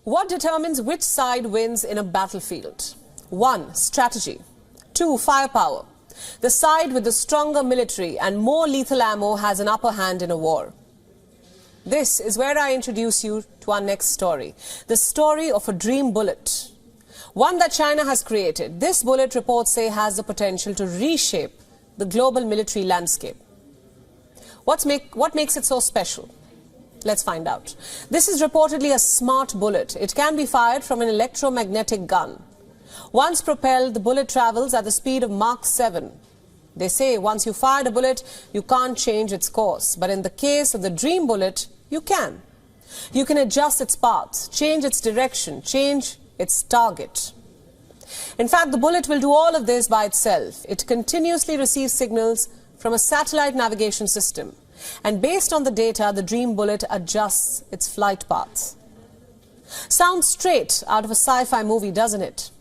What determines which side wins in a battlefield? 1. Strategy. 2. Firepower. The side with the stronger military and more lethal ammo has an upper hand in a war. This is where I introduce you to our next story. The story of a dream bullet. One that China has created. This bullet, reports say, has the potential to reshape the global military landscape. What makes it so special? Let's find out. This is reportedly a smart bullet. It can be fired from an electromagnetic gun. Once propelled, the bullet travels at the speed of Mach 7. They say once you fire a bullet, you can't change its course. But in the case of the dream bullet, you can. You can adjust its path, change its direction, change its target. In fact, the bullet will do all of this by itself. It continuously receives signals from a satellite navigation system. And based on the data, the dream bullet adjusts its flight path. Sounds straight out of a sci-fi movie, doesn't it?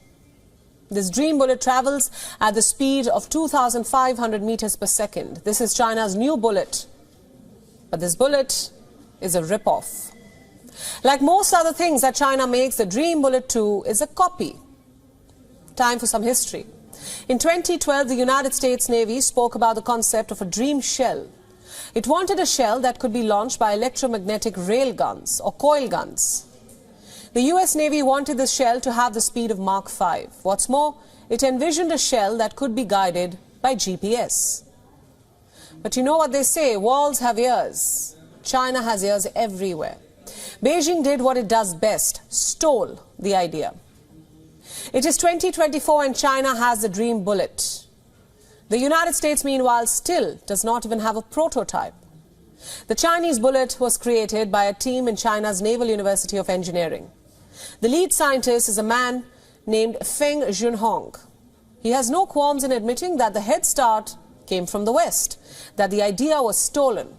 This dream bullet travels at the speed of 2,500 meters per second. This is China's new bullet. But this bullet is a rip-off. Like most other things that China makes, the Dream Bullet 2 is a copy. Time for some history. In 2012, the United States Navy spoke about the concept of a dream shell. It wanted a shell that could be launched by electromagnetic rail guns or coil guns. The US Navy wanted this shell to have the speed of Mach 5. What's more, it envisioned a shell that could be guided by GPS. But you know what they say, walls have ears. China has ears everywhere. Beijing did what it does best, stole the idea. It is 2024 and China has the dream bullet. The United States, meanwhile, still does not even have a prototype. The Chinese bullet was created by a team in China's Naval University of Engineering. The lead scientist is a man named Feng Junhong. He has no qualms in admitting that the head start came from the West, that the idea was stolen.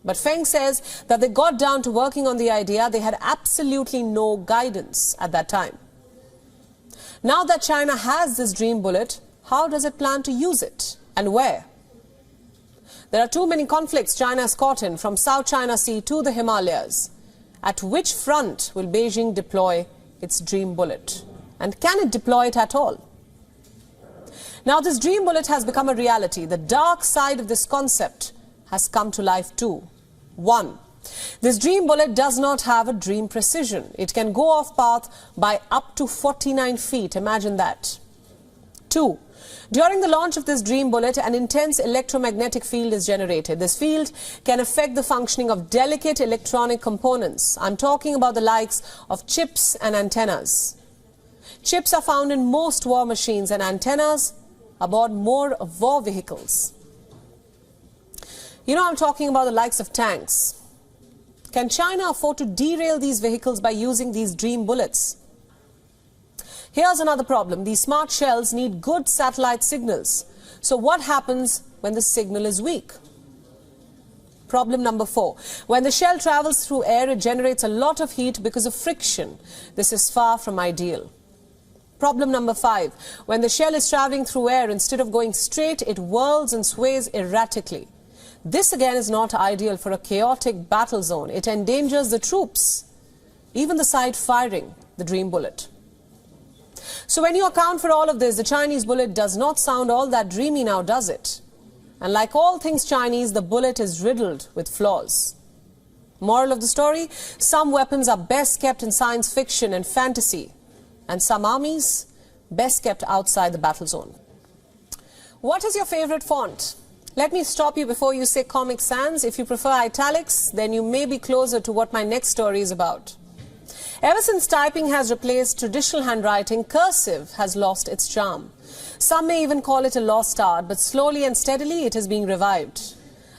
But Feng says that they got down to working on the idea. They had absolutely no guidance at that time. Now that China has this dream bullet, how does it plan to use it and where? There are too many conflicts China is caught in, from South China Sea to the Himalayas. At which front will Beijing deploy its dream bullet? And can it deploy it at all? Now this dream bullet has become a reality. The dark side of this concept has come to life too. 1. This dream bullet does not have a dream precision. It can go off path by up to 49 feet. Imagine that. 2. During the launch of this dream bullet, an intense electromagnetic field is generated. This field can affect the functioning of delicate electronic components. I'm talking about the likes of chips and antennas. Chips are found in most war machines and antennas aboard more war vehicles. You know, I'm talking about the likes of tanks. Can China afford to derail these vehicles by using these dream bullets? Here's another problem. These smart shells need good satellite signals. So what happens when the signal is weak? Problem number 4. When the shell travels through air, it generates a lot of heat because of friction. This is far from ideal. Problem number 5. When the shell is traveling through air, instead of going straight, it whirls and sways erratically. This again is not ideal for a chaotic battle zone. It endangers the troops, even the side firing the dream bullet. So when you account for all of this, the Chinese bullet does not sound all that dreamy now, does it? And like all things Chinese, the bullet is riddled with flaws. Moral of the story, some weapons are best kept in science fiction and fantasy, and some armies best kept outside the battle zone. What is your favorite font? Let me stop you before you say Comic Sans. If you prefer italics, then you may be closer to what my next story is about. Ever since typing has replaced traditional handwriting, cursive has lost its charm. Some may even call it a lost art, but slowly and steadily it is being revived.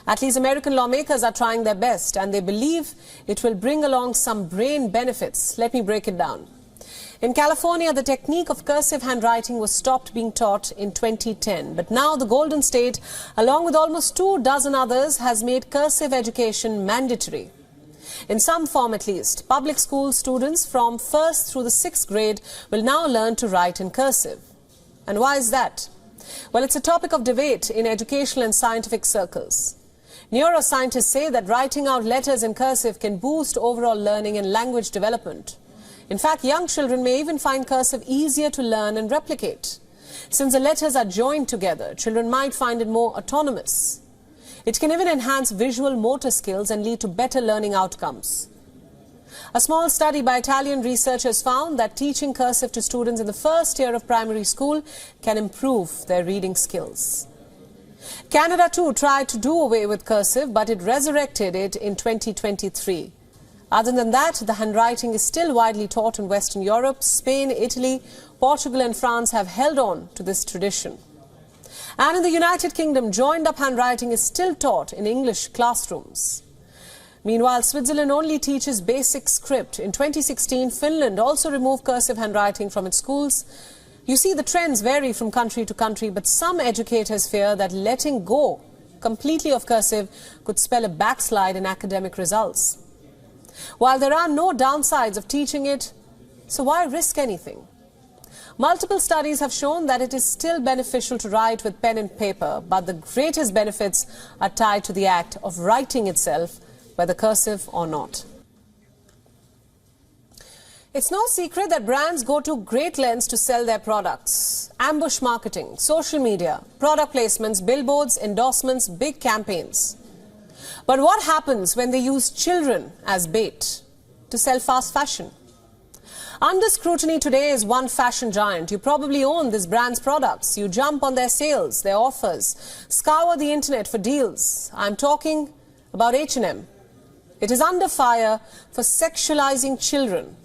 At least American lawmakers are trying their best, and they believe it will bring along some brain benefits. Let me break it down. In California, the technique of cursive handwriting was stopped being taught in 2010. But now the Golden State, along with almost 24 others, has made cursive education mandatory. In some form at least, public school students from 1st through the 6th grade will now learn to write in cursive. And why is that? Well, it's a topic of debate in educational and scientific circles. Neuroscientists say that writing out letters in cursive can boost overall learning and language development. In fact, young children may even find cursive easier to learn and replicate. Since the letters are joined together, children might find it more autonomous. It can even enhance visual motor skills and lead to better learning outcomes. A small study by Italian researchers found that teaching cursive to students in the first year of primary school can improve their reading skills. Canada too tried to do away with cursive, but it resurrected it in 2023. Other than that, the handwriting is still widely taught in Western Europe. Spain, Italy, Portugal and France have held on to this tradition. And in the United Kingdom, joined-up handwriting is still taught in English classrooms. Meanwhile, Switzerland only teaches basic script. In 2016, Finland also removed cursive handwriting from its schools. You see, the trends vary from country to country, but some educators fear that letting go completely of cursive could spell a backslide in academic results. While there are no downsides of teaching it, so why risk anything? Multiple studies have shown that it is still beneficial to write with pen and paper, but the greatest benefits are tied to the act of writing itself, whether cursive or not. It's no secret that brands go to great lengths to sell their products. Ambush marketing, social media, product placements, billboards, endorsements, big campaigns. But what happens when they use children as bait to sell fast fashion? Under scrutiny today is one fashion giant. You probably own this brand's products. You jump on their sales, their offers, scour the internet for deals. I'm talking about H&M. It is under fire for sexualizing children.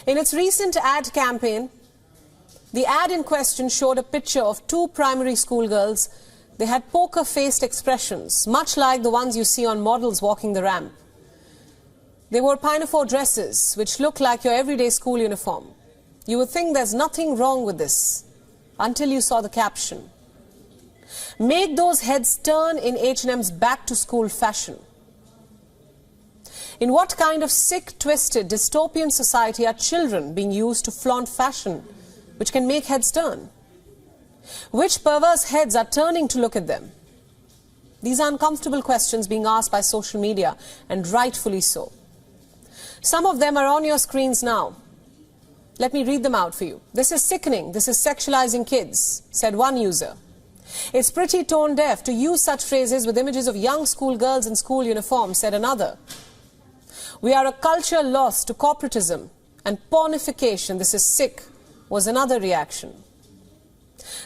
In its recent ad campaign, the ad in question showed a picture of two primary school girls. They had poker-faced expressions, much like the ones you see on models walking the ramp. They wore pinafore dresses, which look like your everyday school uniform. You would think there's nothing wrong with this, until you saw the caption. Make those heads turn in H&M's back-to-school fashion. In what kind of sick, twisted, dystopian society are children being used to flaunt fashion, which can make heads turn? Which perverse heads are turning to look at them? These are uncomfortable questions being asked by social media, and rightfully so. Some of them are on your screens now. Let me read them out for you. This is sickening. This is sexualizing kids, said one user. It's pretty tone deaf to use such phrases with images of young schoolgirls in school uniforms, said another. We are a culture lost to corporatism and pornification. This is sick, was another reaction.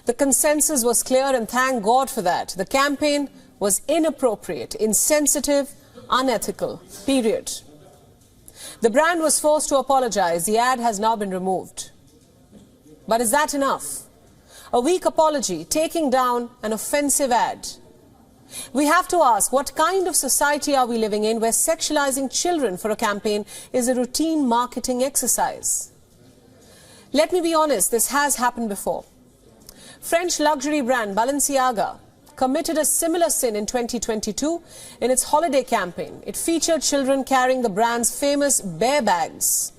The consensus was clear, and thank God for that. The campaign was inappropriate, insensitive, unethical, period. The brand was forced to apologize. The ad has now been removed. But is that enough? A weak apology, taking down an offensive ad. We have to ask, what kind of society are we living in where sexualizing children for a campaign is a routine marketing exercise? Let me be honest, this has happened before. French luxury brand Balenciaga committed a similar sin in 2022 in its holiday campaign. It featured children carrying the brand's famous bear bags.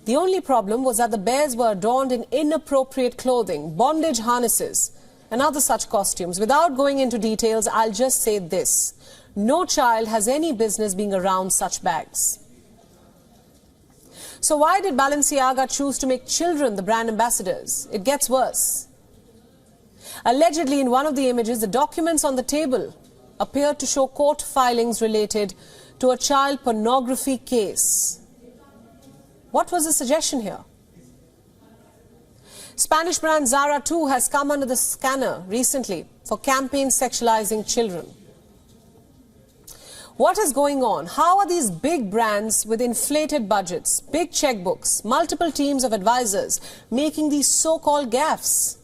The only problem was that the bears were adorned in inappropriate clothing, bondage harnesses, and other such costumes. Without going into details, I'll just say this. No child has any business being around such bags. So why did Balenciaga choose to make children the brand ambassadors? It gets worse. Allegedly, in one of the images, the documents on the table appeared to show court filings related to a child pornography case. What was the suggestion here? Spanish brand Zara too has come under the scanner recently for campaign sexualizing children. What is going on? How are these big brands with inflated budgets, big checkbooks, multiple teams of advisors making these so-called gaffes?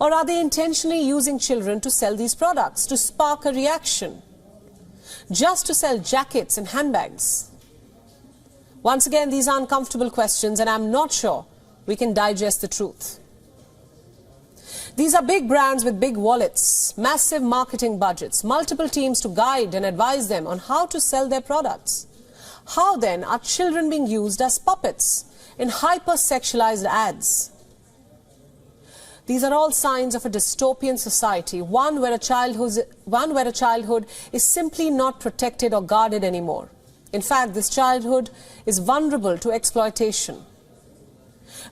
Or are they intentionally using children to sell these products, to spark a reaction? Just to sell jackets and handbags? Once again, these are uncomfortable questions, and I'm not sure we can digest the truth. These are big brands with big wallets, massive marketing budgets, multiple teams to guide and advise them on how to sell their products. How then are children being used as puppets in hyper-sexualized ads? These are all signs of a dystopian society, one where a childhood is simply not protected or guarded anymore. In fact, this childhood is vulnerable to exploitation.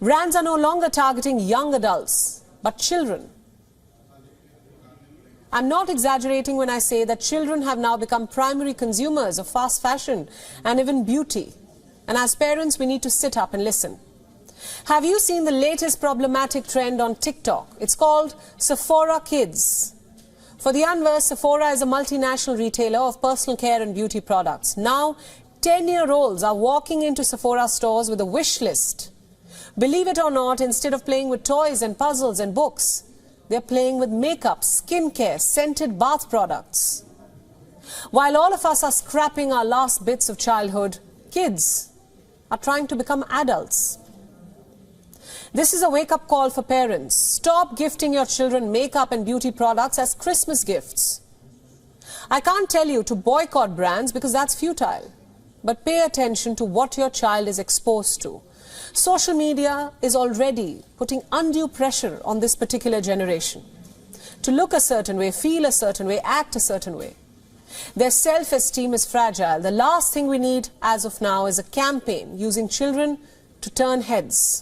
Brands are no longer targeting young adults, but children. I'm not exaggerating when I say that children have now become primary consumers of fast fashion and even beauty. And as parents, we need to sit up and listen. Have you seen the latest problematic trend on TikTok? It's called Sephora Kids. For the unversed, Sephora is a multinational retailer of personal care and beauty products. Now, 10-year-olds are walking into Sephora stores with a wish list. Believe it or not, instead of playing with toys and puzzles and books, they're playing with makeup, skincare, scented bath products. While all of us are scrapping our last bits of childhood, kids are trying to become adults. This is a wake-up call for parents. Stop gifting your children makeup and beauty products as Christmas gifts. I can't tell you to boycott brands because that's futile. But pay attention to what your child is exposed to. Social media is already putting undue pressure on this particular generation to look a certain way, feel a certain way, act a certain way. Their self-esteem is fragile. The last thing we need as of now is a campaign using children to turn heads.